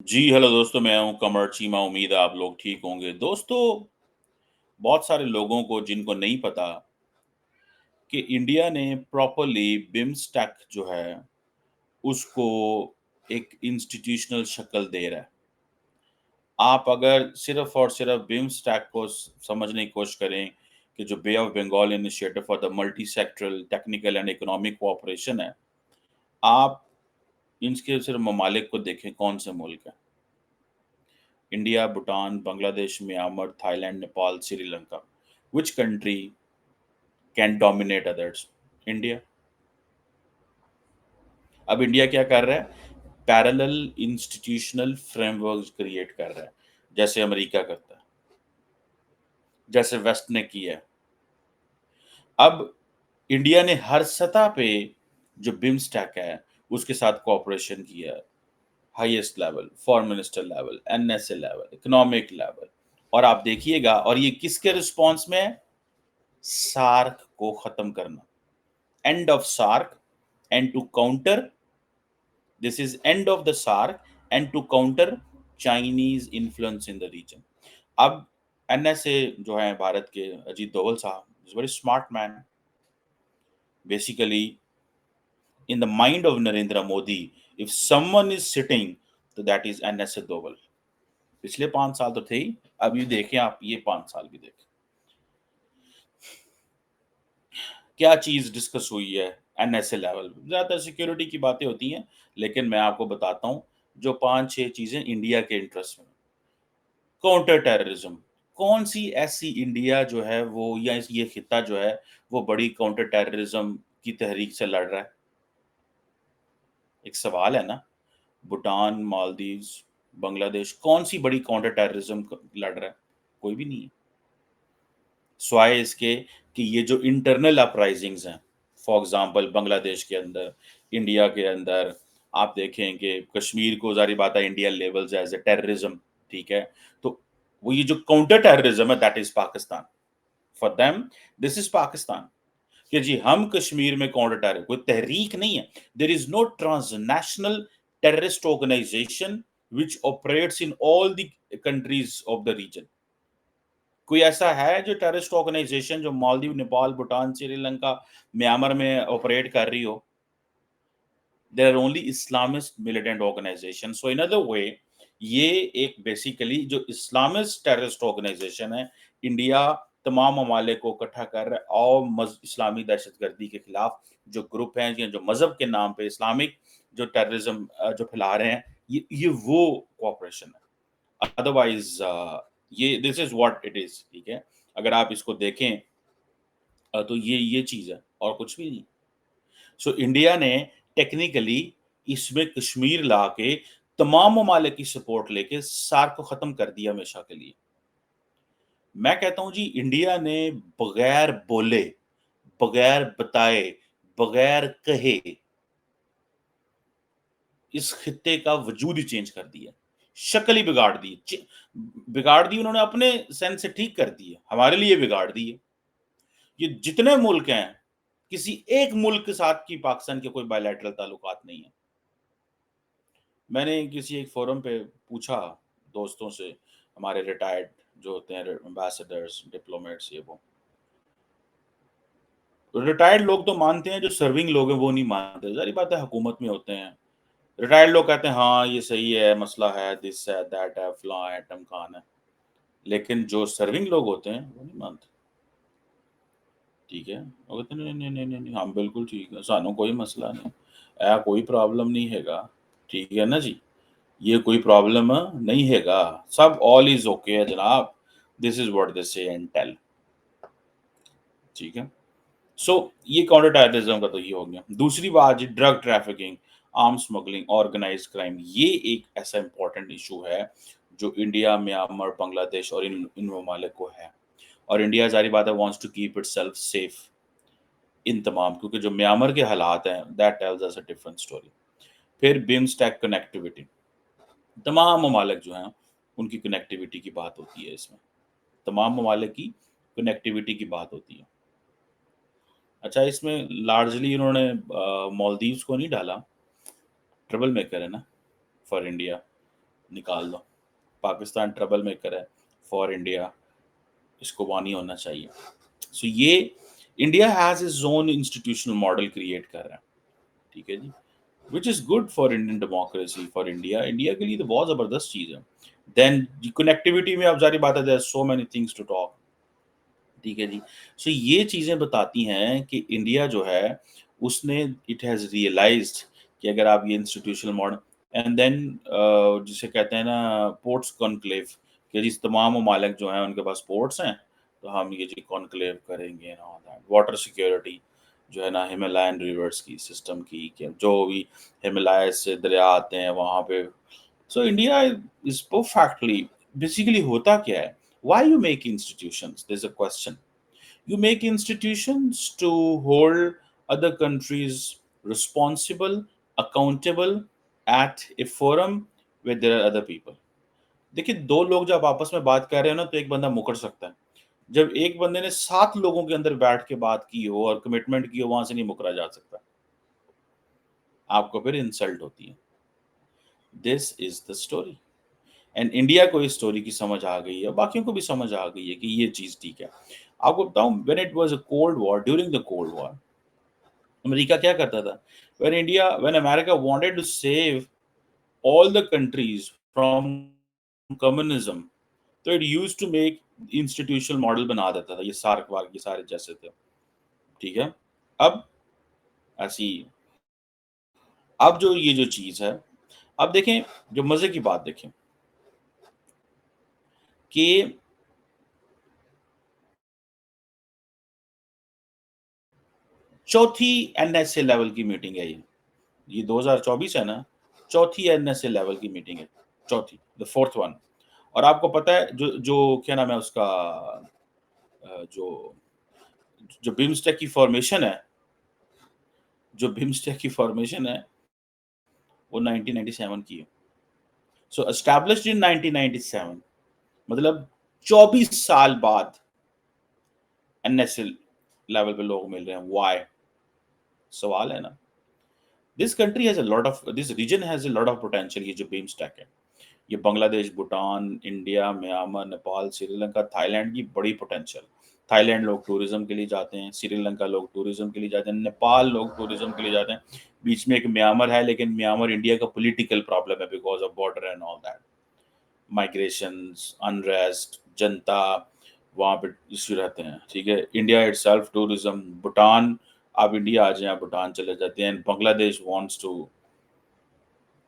जी, hello दोस्तों, मैं हूँ कमर चीमा। उम्मीद है आप लोग ठीक होंगे। दोस्तों, बहुत सारे लोगों को जिनको नहीं पता कि इंडिया ने प्रॉपर्ली बिम्स्टेक जो है, उसको एक इंस्टीट्यूशनल शक्ल दे रहा है। आप अगर सिर्फ़ और सिर्फ़ बिम्स्टेक को समझने की कोशिश करें कि जो bay of Bengal initiative for the multi sectoral technical and economic cooperation है, आप इसके सिर्फ़ ममालिक को देखें, कौन से मुल्क हैं? India, Bhutan, Bangladesh, Myanmar, Thailand, Nepal, Sri Lanka. Which country can dominate others? India. अब इंडिया क्या कर रहा है? पैरेलल इंस्टीट्यूशनल फ्रेमवर्क क्रिएट कर रहा है, जैसे अमेरिका करता है, जैसे वेस्ट ने किया है। अब इंडिया ने हर सतह पे जो बिम्स्टेक है, उसके साथ कोऑपरेशन किया है। Highest level, foreign minister level, NSA level, economic level. और आप देखिएगा, और ये किसके रिस्पॉन्स में है? सार्क को खत्म करना। End of SAARC and to counter this is end of the SAARC and to counter Chinese influence in the region. अब एनएसए जो है भारत के अजीत दोवल साहब is very smart man. Basically in the mind of Narendra Modi, if someone is sitting, तो that is NSA Doval. पिछले 5 साल तो थे ही, अब ये देखें आप, ये 5 साल भी देखें क्या चीज डिस्कस हुई है। एनएसए लेवल ज्यादातर सिक्योरिटी की बातें होती हैं, लेकिन मैं आपको बताता हूं जो 5-6 चीजें इंडिया के इंटरेस्ट में। काउंटर टेररिज्म, कौन सी ऐसी इंडिया जो है वो, या ये खिता जो है वो बड़ी काउंटर टेररिज्म की तहरीक से लड़ रहा है? एक सवाल है ना। भूटान, मालदीव्स, बांग्लादेश कौन सी बड़ी काउंटर टेररिज्म लड़ रहा है? कोई भी नहीं है। स्वाय इसके कि ये जो इंटरनल अपराइजिंग्स हैं, फॉर एग्जांपल बांग्लादेश के अंदर, इंडिया के अंदर, आप देखें कि कश्मीर को ज़ाहिर बात है India levels as a terrorism, ठीक है? तो वो ये जो काउंटर टेररिज्म है, that is Pakistan. For them this is Pakistan. कि जी हम कश्मीर में काउंटर टेरर, कोई तहरीक नहीं है। There is no transnational terrorist organisation which operates in all the countries of the region. कोई ऐसा है जो टेररिस्ट ऑर्गेनाइजेशन जो मालदीव, नेपाल, भूटान, श्रीलंका, म्यांमार में ऑपरेट कर रही हो? There are only Islamist militant organisation. So in other way, ये एक बेसिकली जो इस्लामिस्ट टेररिस्ट ऑर्गेनाइजेशन है, इंडिया तमाम ममालिक को इकट्ठा कर रहा है और इस्लामी दहशतगर्दी के खिलाफ जो ग्रुप हैं, जो मजहब के नाम पे इस्लामिक जो टेररिज्म जो फैला रहे हैं, ये वो कोऑपरेशन है। अदरवाइज ये this is what it is, ठीक है? अगर आप इसको देखें तो ये चीज है और कुछ भी नहीं। सो इंडिया ने टेक्निकली इसमें कश्मीर ला के तमाम ममालिक की सपोर्ट लेके सार्क को खत्म कर दिया हमेशा के लिए। मैं कहता हूं जी, इंडिया ने बगैर बोले, बगैर बताए, बगैर कहे इस खित्ते का वजूद ही चेंज कर दिया, शक्ल ही बिगाड़ दी। बिगाड़ दी उन्होंने, अपने सेंस से ठीक कर दी है, हमारे लिए बिगाड़ दी है। ये जितने मुल्क हैं, किसी एक मुल्क के साथ की पाकिस्तान के कोई बायलैटरल ताल्लुकात नहीं है। मैंने किसी एक फोरम पे पूछा दोस्तों से, हमारे रिटायर्ड जो होते हैं एम्बेसडर्स, डिप्लोमेट्स, ये वो रिटायर्ड लोग तो मानते हैं, जो सर्विंग लोग हैं वो नहीं मानते। सारी बात है, हुकूमत में होते हैं। रिटायर्ड लोग कहते हैं हाँ ये सही है, मसला है, दिस है, दैट है, फलां है, टमकान है। लेकिन जो सर्विंग लोग होते हैं वो नहीं मानते। ठीक है, वो कहते हैं नहीं नहीं नहीं नहीं नहीं, हम बिल्कुल ठीक है, सानू कोई मसला नहीं, ऐ कोई प्रॉब्लम नहीं हैगा। ठीक है ना जी, ये कोई प्रॉब्लम नहीं हैगा, सब ऑल इज ओके है जनाब। दिस इज व्हाट दे से एंड टेल। ठीक है। सो ये काउंटर टेररिज्म का तो ये हो गया। दूसरी बात जी, drug trafficking, arm smuggling, organize crime, ये एक ऐसा इंपॉर्टेंट इशू है जो इंडिया, म्यांमार, बांग्लादेश और इन ममालिक को है। और इंडिया जारी बात है wants to keep itself safe in तमाम, क्योंकि जो म्यांमार के हालात हैं, that tells us a different story. फिर बिम्स्टेक कनेक्टिविटी, तमाम ममालिक जो हैं उनकी कनेक्टिविटी की बात होती है इसमें। तमाम ममालिक की कनेक्टिविटी की बात होती है। अच्छा, इसमें लार्जली इन्होंने मालदीव्स को नहीं डाला, ट्रबल मेकर है ना फॉर इंडिया। निकाल दो। पाकिस्तान ट्रबल मेकर है फॉर इंडिया, इसको वहाँ नहीं होना चाहिए। सो ये India has its own institutional model create कर रहा है, ठीक है जी, which is good for Indian democracy, for India. India के लिए तो बहुत जबरदस्त चीज है। देन कनेक्टिविटी में अब जारी बात है, there so many things to talk, ठीक है जी। सो ये चीजें बताती हैं कि इंडिया जो है उसने इट हैज रियलाइज्ड कि अगर आप ये इंस्टीट्यूशनल मॉडल एंड देन जिसे कहते हैं ना पोर्ट्स कॉन्क्लेव, कि जिस तमाम ममालिक जो हैं उनके पास पोर्ट्स हैं, तो हम ये जी कॉन्क्लेव करेंगे and all that. Water security जो है ना हिमालयन रिवर्स की सिस्टम की, कि जो भी हिमालय से दरिया आते हैं वहां पे। So India is perfectly, basically होता क्या है, why you make institutions, there's a question. You make institutions to hold other countries responsible, accountable at a forum where there are other people. देखिए, दो लोग जब आपस में बात कर रहे हो ना, तो एक बंदा मुकर सकता है। जब एक बंदे ने 7 लोगों के अंदर बैठ के बात की हो और कमिटमेंट की हो, वहां से नहीं मुकरा जा सकता, आपको फिर इंसल्ट होती है। This is the story. And India को इस स्टोरी की समझ आ गई है, बाकियों को भी समझ आ गई है कि ये चीज ठीक है। आपको बताऊं, when it was a cold war, during the cold war, America क्या करता था? When America wanted to save all the countries from communism, तो it used to make institutional model बना देता था, ये सार्क वार्क ये सारे जैसे थे, ठीक है। अब ऐसी, अब जो ये जो चीज है, अब देखें, जो मजे की बात देखें कि चौथी एनएसए लेवल की मीटिंग है ये 2024 है ना, चौथी एनएसए लेवल की मीटिंग है, चौथी, द फोर्थ वन। और आपको पता है जो जो क्या नाम है उसका, जो जो बिम्स्टेक की फॉर्मेशन है, जो बिम्स्टेक की फॉर्मेशन है वो 1997 की है। सो एस्टैब्लिश्ड इन 1997, मतलब 24 साल बाद एनएसए लेवल पे लोग मिल रहे हैं। व्हाई? सवाल है ना। This region has a lot of potential. ये जो बिम्स्टेक है, ये Bangladesh, Bhutan, India, Myanmar, Nepal, Sri Lanka, Thailand की बड़ी पोटेंशियल। थाईलैंड लोग टूरिज्म के लिए जाते हैं, श्रीलंका लोग टूरिज्म के लिए जाते हैं, नेपाल लोग टूरिज्म के लिए जाते हैं। बीच में एक म्यांमार है, लेकिन म्यांमार इंडिया का पॉलिटिकल प्रॉब्लम है because of border and all that, migrations, unrest, जनता वहाँ पे इश्यू रहते हैं, ठीक है। इंडिया इटसेल्फ टूरिज्म, भूटान, आप इंडिया आ जाए, आप भूटान चले जाते हैं। बांग्लादेश वांट्स टू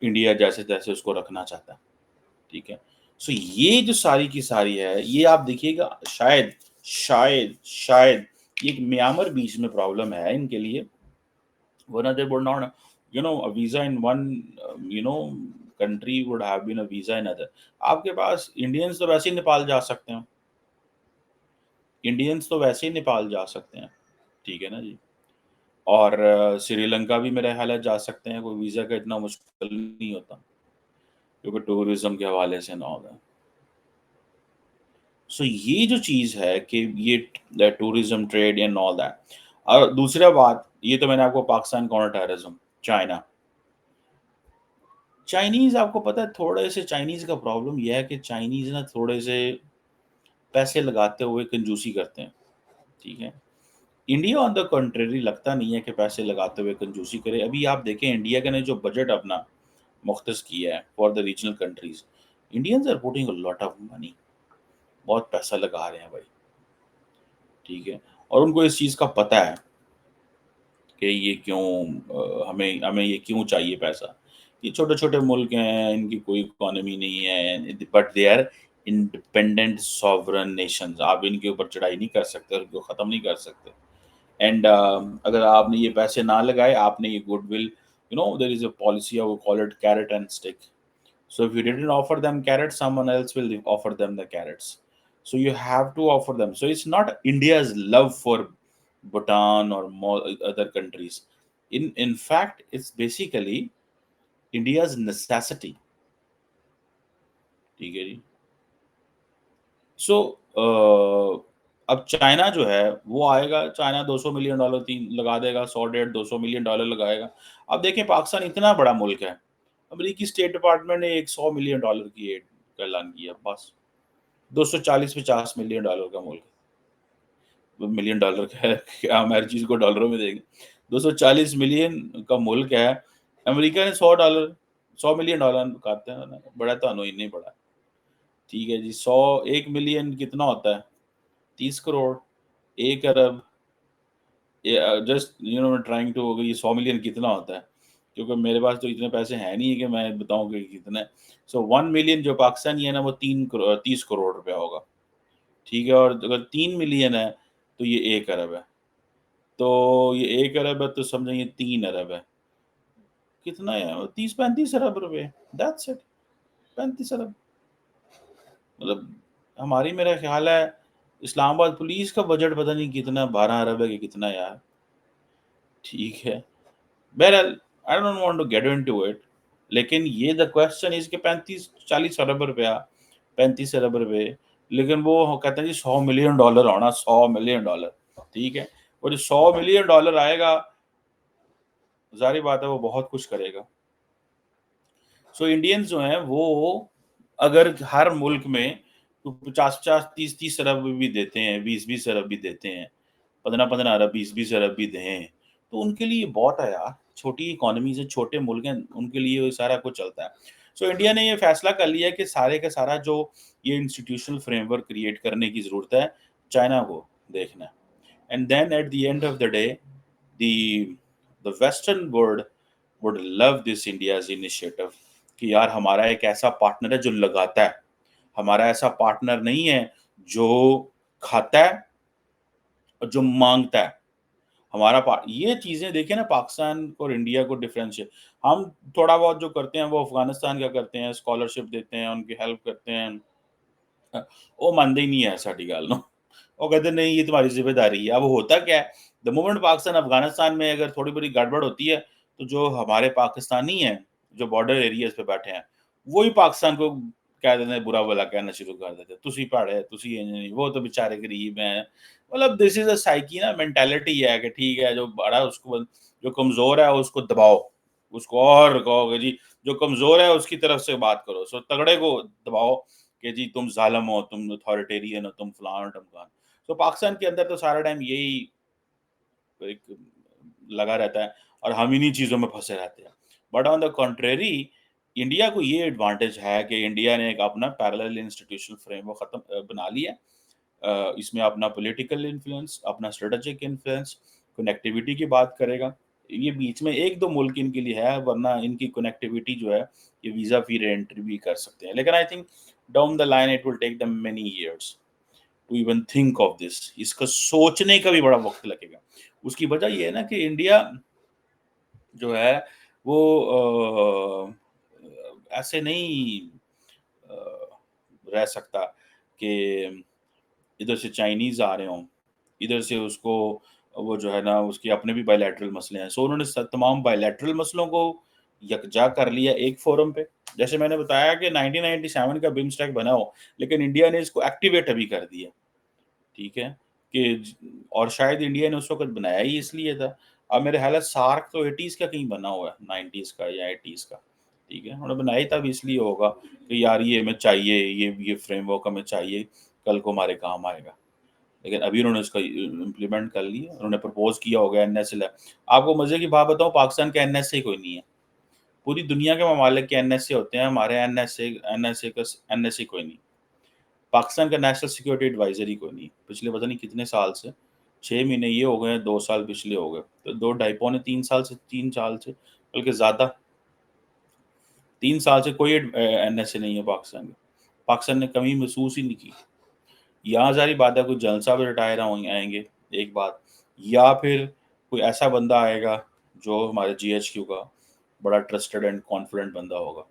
इंडिया जैसे तैसे उसको रखना चाहता है, ठीक है। सो ये जो सारी की सारी है, ये आप देखिएगा, शायद शायद शायद ये म्यांमार बीच में प्रॉब्लम है इनके लिए, वरना they would not, a visa in one country would have been a visa in other। आपके पास इंडियंस तो वैसे ही नेपाल जा सकते हैं, इंडियंस तो वैसे ही नेपाल जा सकते हैं, ठीक है ना जी। और श्रीलंका भी मेरा ख्याल है जा सकते हैं, कोई वीजा का इतना मुश्किल नहीं होता, क्योंकि टूरिज्म के हवाले से ना होगा। सो ये जो चीज है कि ये tourism trade and all that. और दूसरा बात, ये तो मैंने आपको Pakistan counter terrorism, China, Chinese, आपको पता है थोड़े से चाइनीज का प्रॉब्लम यह है कि चाइनीज ना थोड़े से पैसे लगाते हुए कंजूसी करते हैं, ठीक है। इंडिया ऑन द कंट्री लगता नहीं है कि पैसे लगाते हुए कंजूसी करे। अभी आप देखें इंडिया का ने जो बजट अपना मुख्तस किया है for the regional countries, Indians are putting a lot of money, बहुत पैसा लगा रहे हैं भाई, ठीक है। और उनको इस चीज़ का पता है कि ये क्यों, हमें हमें ये क्यों चाहिए पैसा। ये छोटे-छोटे मुल्क हैं, इनकी कोई इकोनॉमी नहीं है, but they are independent sovereign nations. आप इनके ऊपर चढ़ाई नहीं कर सकते, इनको ख़त्म नहीं कर सकते। एंड अगर आपने ये पैसे ना लगाए, आपने ये goodwill, there is a policy, we call it carrot and stick. So if you didn't offer them carrots, someone else will offer them the carrots. So you have to offer them. So it's not India's love for Bhutan or more other countries. In fact, it's basically India's necessity. ठीक है जी। सो अब China जो है वो आएगा, China 200 million dollar तीन लगा देगा, 100 150 200 मिलियन डॉलर लगाएगा। अब देखें पाकिस्तान इतना बड़ा मुल्क है, امریکی اسٹیٹ ڈپارٹمنٹ نے ایک $100 ملین کی ایڈ کا اعلان کیا، بس 240-50 ملین ڈالر کا ملک، $1 ملین کا ہے، کیا ہم ہر چیز کو ڈالروں میں دیں گے؟ 240 ملین کا ملک ہے، امریکہ نے $100 کہتے ہیں بڑا تو انو ہی نہیں بڑا، ٹھیک ہے جی۔ 1 ملین کتنا ہوتا ہے؟ 30 کروڑ، 1 ارب، جسٹ ٹرائنگ ٹو، یہ 100 ملین کتنا ہوتا ہے؟ کیونکہ میرے پاس تو اتنے پیسے ہیں نہیں کہ میں بتاؤں کہ کتنا ہے۔ 1 ملین جو پاکستانی ہے نا، وہ 30 کروڑ روپیہ ہوگا، ٹھیک ہے، اور اگر 3 ملین ہے تو یہ 1 ارب ہے، تو یہ 1 ارب ہے تو سمجھیں یہ 3 ارب ہے، کتنا ہے؟ 30-35 ارب روپے، دیٹس اٹ، 35 ارب۔ مطلب ہماری، میرا خیال ہے اسلام آباد پولیس کا بجٹ پتہ نہیں کتنا، 12 ارب ہے کہ کتنا یار، ٹھیک ہے۔ بہرحال I don't want to get into it، لیکن یہ the question is کہ 35-40 ارب روپیہ، 35 ارب روپے، لیکن وہ کہتے ہیں جی $100 ملین ہونا، $100 ملین، ٹھیک ہے، اور جو $100 ملین آئے گا، ظاہری بات ہے وہ بہت کچھ کرے گا۔ سو انڈینز جو ہیں وہ اگر ہر ملک میں 50-50، 30-30 ارب بھی دیتے ہیں، 20-20 ارب بھی دیتے ہیں، 15-15 ارب، 20-20 ارب بھی دیں، تو ان کے لیے بہت ہے یار، چھوٹی اکانومی سے، چھوٹے ملک ہیں، ان کے لیے سارا کچھ چلتا ہے۔ سو انڈیا نے یہ فیصلہ کر لیا کہ سارے کا سارا جو یہ انسٹیٹیوشنل فریم ورک کریٹ کرنے کی ضرورت ہے، چائنا کو دیکھنا ہے۔ And then at the end of the day the western world would love this India's initiative کہ یار ہمارا ایک ایسا پارٹنر ہے جو لگاتا ہے، ہمارا ایسا پارٹنر نہیں ہے جو کھاتا ہے اور جو مانگتا ہے۔ ہمارا یہ چیزیں دیکھیں نا، پاکستان اور انڈیا کو ڈفرینشیٹ، ہم تھوڑا بہت جو کرتے ہیں وہ افغانستان کا کرتے ہیں، اسکالرشپ دیتے ہیں، ان کی ہیلپ کرتے ہیں، وہ مانتے ہی نہیں ہے ساڈی گل نو، وہ کہتے ہیں نہیں یہ تمہاری ذمہ داری ہے۔ اب ہوتا کیا ہے، دا مومنٹ پاکستان افغانستان میں اگر تھوڑی بڑی گڑبڑ ہوتی ہے تو جو ہمارے پاکستانی ہیں جو بارڈر ایریاز پہ بیٹھے ہیں، وہی پاکستان کو کہہ دیتے ہیں، برا بلا کہنا شروع کر دیتے ہیں، تسی پڑھے، تسی نہیں، وہ تو بیچارے غریب ہیں۔ مطلب دس از اے سائیکی نا، مینٹالٹی ہے کہ ٹھیک ہے جو بڑا اس کو، جو کمزور ہے اس کو دباؤ، اس کو اور کہو کہ جی جو کمزور ہے اس کی طرف سے بات کرو، سو تگڑے کو دباؤ کہ جی تم ظالم ہو، تم اتھارٹیرین ہو، تم فلان ٹمکان۔ تو پاکستان کے اندر تو سارا ٹائم یہی ایک لگا رہتا ہے اور ہم انہی چیزوں میں پھنسے رہتے ہیں۔ But on the contrary, India کو یہ ایڈوانٹیج ہے کہ انڈیا نے ایک اپنا پیرلل انسٹیٹیوشنل فریم ورک بنا لیا، اس میں اپنا پولیٹیکل انفلوئنس، اپنا اسٹریٹجک انفلوئنس، کنیکٹیوٹی کی بات کرے گا۔ یہ بیچ میں 1-2 ملک ان کے لیے ہے، ورنہ ان کی کنیکٹیوٹی جو ہے یہ ویزا فری رے انٹری بھی کر سکتے ہیں، لیکن I think down the line it will take them many years to even think of this، اس کا سوچنے کا بھی بڑا وقت لگے گا۔ اس کی وجہ یہ ہے نا کہ انڈیا جو ہے وہ ایسے نہیں رہ سکتا کہ ادھر سے چائنیز آ رہے ہوں، ادھر سے اس کو وہ جو ہے نا اس کے اپنے بھی بائی لیٹرل مسئلے ہیں۔ سو انہوں نے تمام بائی لیٹرل مسئلوں کو یکجا کر لیا ایک فورم پہ، جیسے میں نے بتایا کہ 1997 کا بمسٹیک بنا ہو، لیکن انڈیا نے اس کو ایکٹیویٹ ابھی کر دیا، ٹھیک ہے کہ اور شاید انڈیا نے اس وقت بنایا ہی اس لیے تھا۔ اب میرے خیال ہے سارک تو 80s کا کہیں بنا ہوا ہے، 90s کا یا 80s کا، ٹھیک ہے، انہوں نے بنایا تب اس لیے ہوگا کہ یار یہ ہمیں چاہیے، یہ فریم ورک ہمیں چاہیے، کل کو ہمارے کام آئے گا۔ لیکن ابھی انہوں نے اس کا امپلیمنٹ کر لیا، انہوں نے پرپوز کیا ہوگا این ایس ایل۔ آپ کو مزے کی بات بتاؤں، پاکستان کا این ایس اے کوئی نہیں ہے، پوری دنیا کے ممالک کے این ایس اے ہوتے ہیں، ہمارے این ایس اے کوئی نہیں۔ پاکستان کا نیشنل سیکورٹی ایڈوائزری کوئی نہیں، پچھلے پتہ نہیں کتنے سال سے، 6 مہینے یہ ہو گئے ہیں، 2 سال پچھلے ہو گئے، تو 2-2.5 سے بلکہ زیادہ 3 سال سے کوئی این ایس اے نہیں ہے پاکستان کا۔ پاکستان نے کمی محسوس ہی نہیں کی۔ یہاں ظاہری بات ہے کوئی جنرل صاحب ریٹائر آئیں گے، ایک بات، یا پھر کوئی ایسا بندہ آئے گا جو ہمارے جی ایچ کیو کا بڑا ٹرسٹڈ اینڈ کانفیڈنٹ بندہ ہوگا،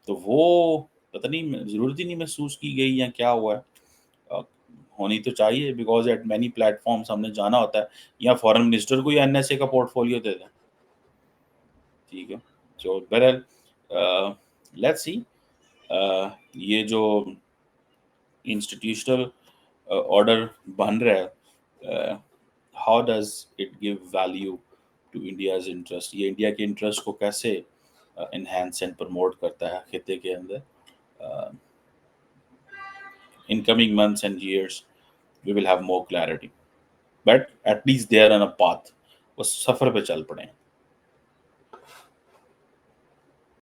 تو وہ پتہ نہیں ضرورت ہی نہیں محسوس کی گئی یا کیا ہوا ہے، ہونی تو چاہیے، because at many platforms ہم نے جانا ہوتا ہے، یا فورن منسٹر کو یا این ایس اے کا پورٹ فولیو دے دیں، ٹھیک ہے۔ تو بہرحال لیٹس سی یہ جو انسٹیٹیوشنل آرڈر بن رہا ہے، how does it give value to India's interest, یہ انڈیا کے انٹرسٹ کو کیسے انہینس اینڈ پروموٹ کرتا ہے خطے کے اندر. In coming months and years, we will have more clarity. But at least they are on a path. وہ سفر پہ چل پڑے ہیں.